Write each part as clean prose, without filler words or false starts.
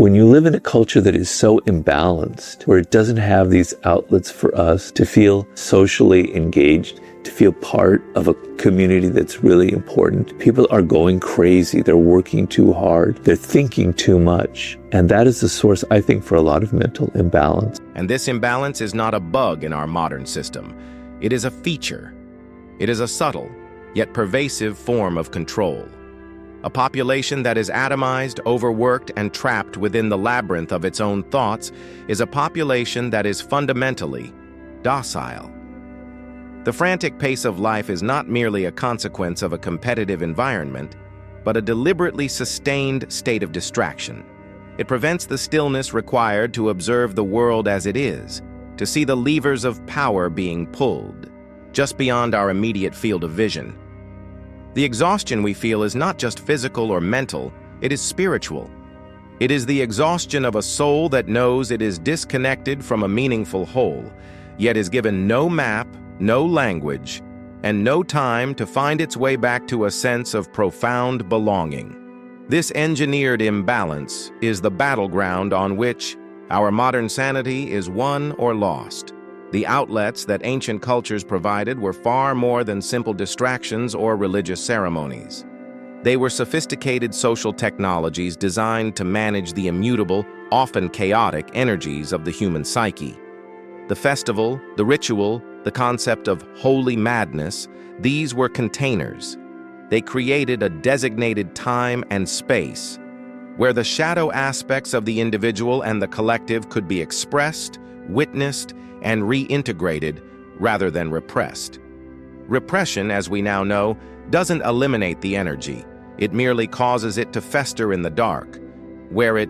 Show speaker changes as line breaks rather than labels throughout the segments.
When you live in a culture that is so imbalanced, where it doesn't have these outlets for us to feel socially engaged, to feel part of a community that's really important, people are going crazy. They're working too hard. They're thinking too much. And that is the source, I think, for a lot of mental imbalance.
And this imbalance is not a bug in our modern system. It is a feature. It is a subtle, yet pervasive form of control. A population that is atomized, overworked, and trapped within the labyrinth of its own thoughts is a population that is fundamentally docile. The frantic pace of life is not merely a consequence of a competitive environment, but a deliberately sustained state of distraction. It prevents the stillness required to observe the world as it is, to see the levers of power being pulled, just beyond our immediate field of vision. The exhaustion we feel is not just physical or mental, it is spiritual. It is the exhaustion of a soul that knows it is disconnected from a meaningful whole, yet is given no map, no language, and no time to find its way back to a sense of profound belonging. This engineered imbalance is the battleground on which our modern sanity is won or lost. The outlets that ancient cultures provided were far more than simple distractions or religious ceremonies. They were sophisticated social technologies designed to manage the immutable, often chaotic energies of the human psyche. The festival, the ritual, the concept of holy madness, these were containers. They created a designated time and space where the shadow aspects of the individual and the collective could be expressed, witnessed, and reintegrated rather than repressed. Repression, as we now know, doesn't eliminate the energy. It merely causes it to fester in the dark, where it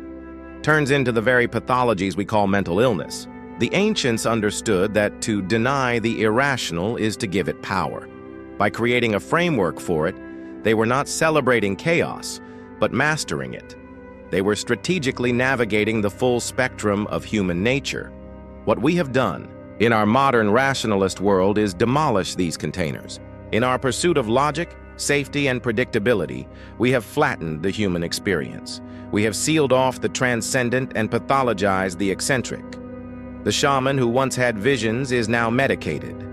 turns into the very pathologies we call mental illness. The ancients understood that to deny the irrational is to give it power. By creating a framework for it, they were not celebrating chaos, but mastering it. They were strategically navigating the full spectrum of human nature. What we have done in our modern rationalist world is demolish these containers. In our pursuit of logic, safety, and predictability, we have flattened the human experience. We have sealed off the transcendent and pathologized the eccentric. The shaman who once had visions is now medicated.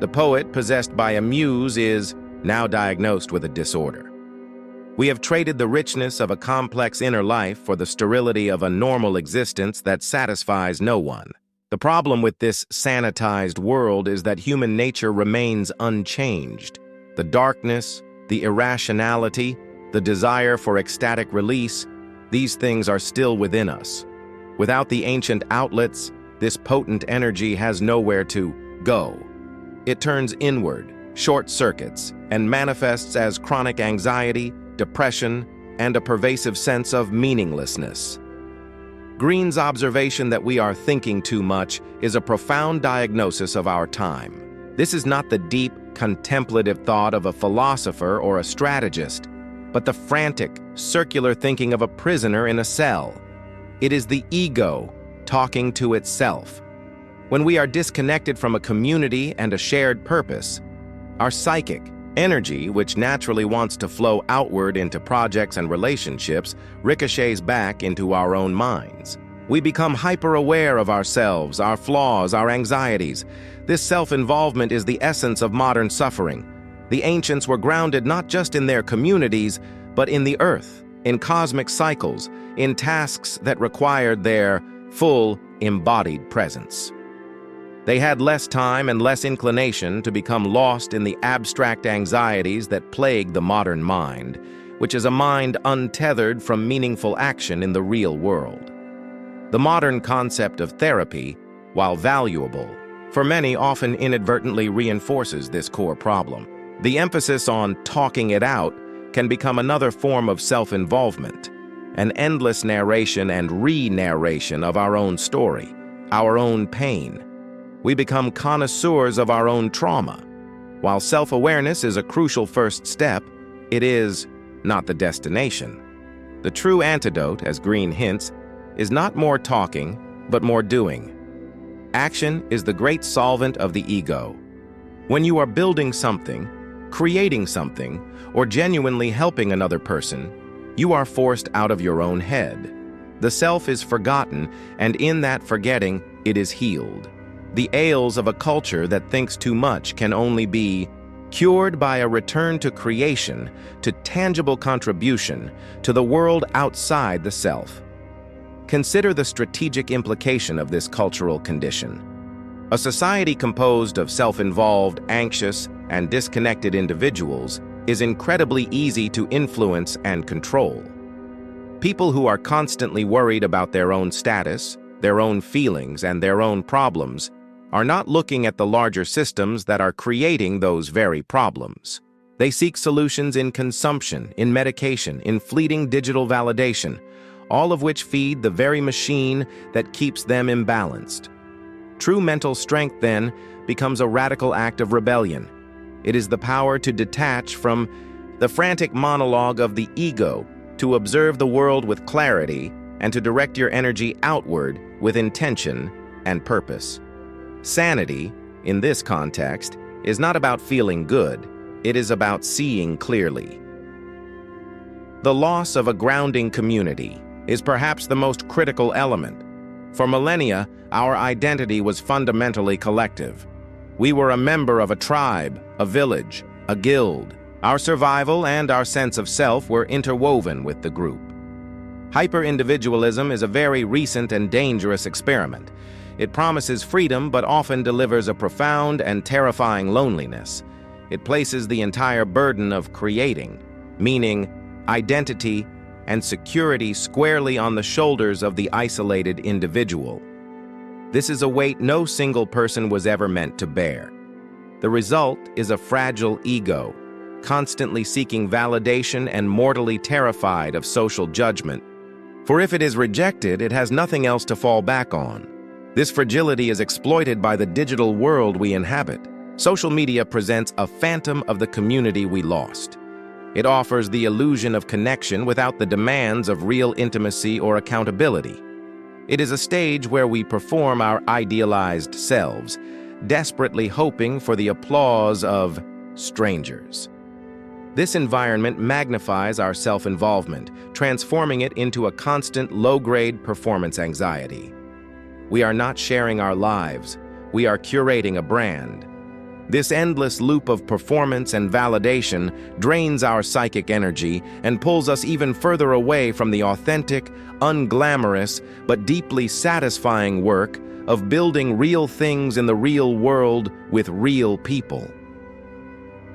The poet possessed by a muse is now diagnosed with a disorder. We have traded the richness of a complex inner life for the sterility of a normal existence that satisfies no one. The problem with this sanitized world is that human nature remains unchanged. The darkness, the irrationality, the desire for ecstatic release, these things are still within us. Without the ancient outlets, this potent energy has nowhere to go. It turns inward, short circuits, and manifests as chronic anxiety, depression, and a pervasive sense of meaninglessness. Greene's observation that we are thinking too much is a profound diagnosis of our time. This is not the deep, contemplative thought of a philosopher or a strategist, but the frantic, circular thinking of a prisoner in a cell. It is the ego talking to itself. When we are disconnected from a community and a shared purpose, our psychic energy, which naturally wants to flow outward into projects and relationships, ricochets back into our own minds. We become hyper-aware of ourselves, our flaws, our anxieties. This self-involvement is the essence of modern suffering. The ancients were grounded not just in their communities, but in the earth, in cosmic cycles, in tasks that required their full, embodied presence. They had less time and less inclination to become lost in the abstract anxieties that plague the modern mind, which is a mind untethered from meaningful action in the real world. The modern concept of therapy, while valuable, for many often inadvertently reinforces this core problem. The emphasis on talking it out can become another form of self-involvement, an endless narration and re-narration of our own story, our own pain. We become connoisseurs of our own trauma. While self-awareness is a crucial first step, it is not the destination. The true antidote, as Greene hints, is not more talking, but more doing. Action is the great solvent of the ego. When you are building something, creating something, or genuinely helping another person, you are forced out of your own head. The self is forgotten, and in that forgetting, it is healed. The ails of a culture that thinks too much can only be cured by a return to creation, to tangible contribution, to the world outside the self. Consider the strategic implication of this cultural condition. A society composed of self-involved, anxious, and disconnected individuals is incredibly easy to influence and control. People who are constantly worried about their own status, their own feelings, and their own problems are not looking at the larger systems that are creating those very problems. They seek solutions in consumption, in medication, in fleeting digital validation, all of which feed the very machine that keeps them imbalanced. True mental strength, then, becomes a radical act of rebellion. It is the power to detach from the frantic monologue of the ego, to observe the world with clarity, and to direct your energy outward with intention and purpose. Sanity, in this context, is not about feeling good. It is about seeing clearly. The loss of a grounding community is perhaps the most critical element. For millennia, our identity was fundamentally collective. We were a member of a tribe, a village, a guild. Our survival and our sense of self were interwoven with the group. Hyper-individualism is a very recent and dangerous experiment. It promises freedom but often delivers a profound and terrifying loneliness. It places the entire burden of creating, meaning, identity, and security squarely on the shoulders of the isolated individual. This is a weight no single person was ever meant to bear. The result is a fragile ego, constantly seeking validation and mortally terrified of social judgment. For if it is rejected, it has nothing else to fall back on. This fragility is exploited by the digital world we inhabit. Social media presents a phantom of the community we lost. It offers the illusion of connection without the demands of real intimacy or accountability. It is a stage where we perform our idealized selves, desperately hoping for the applause of strangers. This environment magnifies our self-involvement, transforming it into a constant low-grade performance anxiety. We are not sharing our lives, we are curating a brand. This endless loop of performance and validation drains our psychic energy and pulls us even further away from the authentic, unglamorous, but deeply satisfying work of building real things in the real world with real people.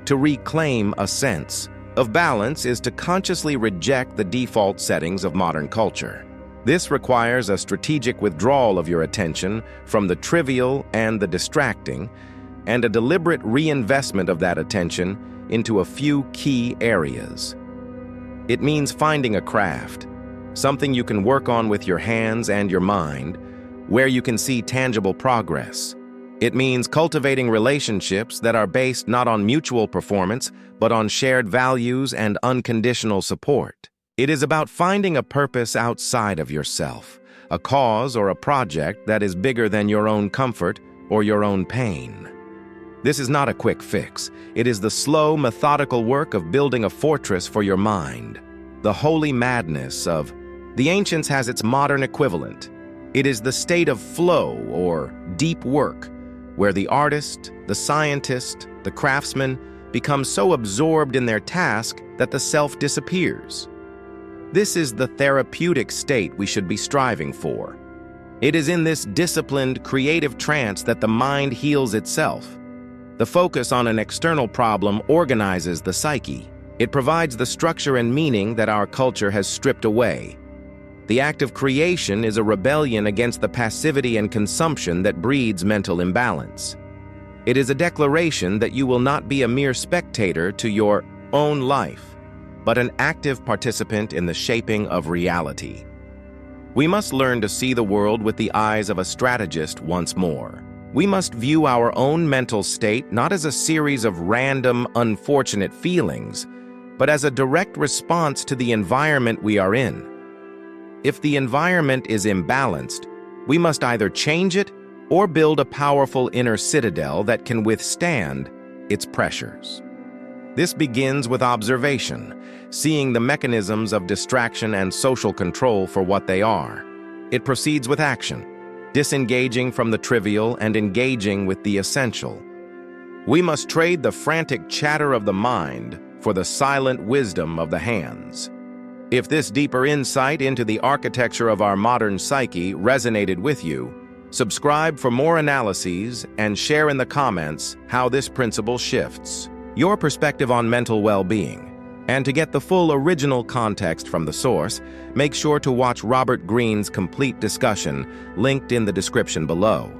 To reclaim a sense of balance is to consciously reject the default settings of modern culture. This requires a strategic withdrawal of your attention from the trivial and the distracting, and a deliberate reinvestment of that attention into a few key areas. It means finding a craft, something you can work on with your hands and your mind, where you can see tangible progress. It means cultivating relationships that are based not on mutual performance, but on shared values and unconditional support. It is about finding a purpose outside of yourself, a cause or a project that is bigger than your own comfort or your own pain. This is not a quick fix. It is the slow, methodical work of building a fortress for your mind. The holy madness of the ancients has its modern equivalent. It is the state of flow or deep work, where the artist, the scientist, the craftsman become so absorbed in their task that the self disappears. This is the therapeutic state we should be striving for. It is in this disciplined, creative trance that the mind heals itself. The focus on an external problem organizes the psyche. It provides the structure and meaning that our culture has stripped away. The act of creation is a rebellion against the passivity and consumption that breeds mental imbalance. It is a declaration that you will not be a mere spectator to your own life, but an active participant in the shaping of reality. We must learn to see the world with the eyes of a strategist once more. We must view our own mental state not as a series of random, unfortunate feelings, but as a direct response to the environment we are in. If the environment is imbalanced, we must either change it or build a powerful inner citadel that can withstand its pressures. This begins with observation, seeing the mechanisms of distraction and social control for what they are. It proceeds with action, disengaging from the trivial and engaging with the essential. We must trade the frantic chatter of the mind for the silent wisdom of the hands. If this deeper insight into the architecture of our modern psyche resonated with you, subscribe for more analyses and share in the comments how this principle shifts your perspective on mental well-being. And to get the full original context from the source, make sure to watch Robert Greene's complete discussion linked in the description below.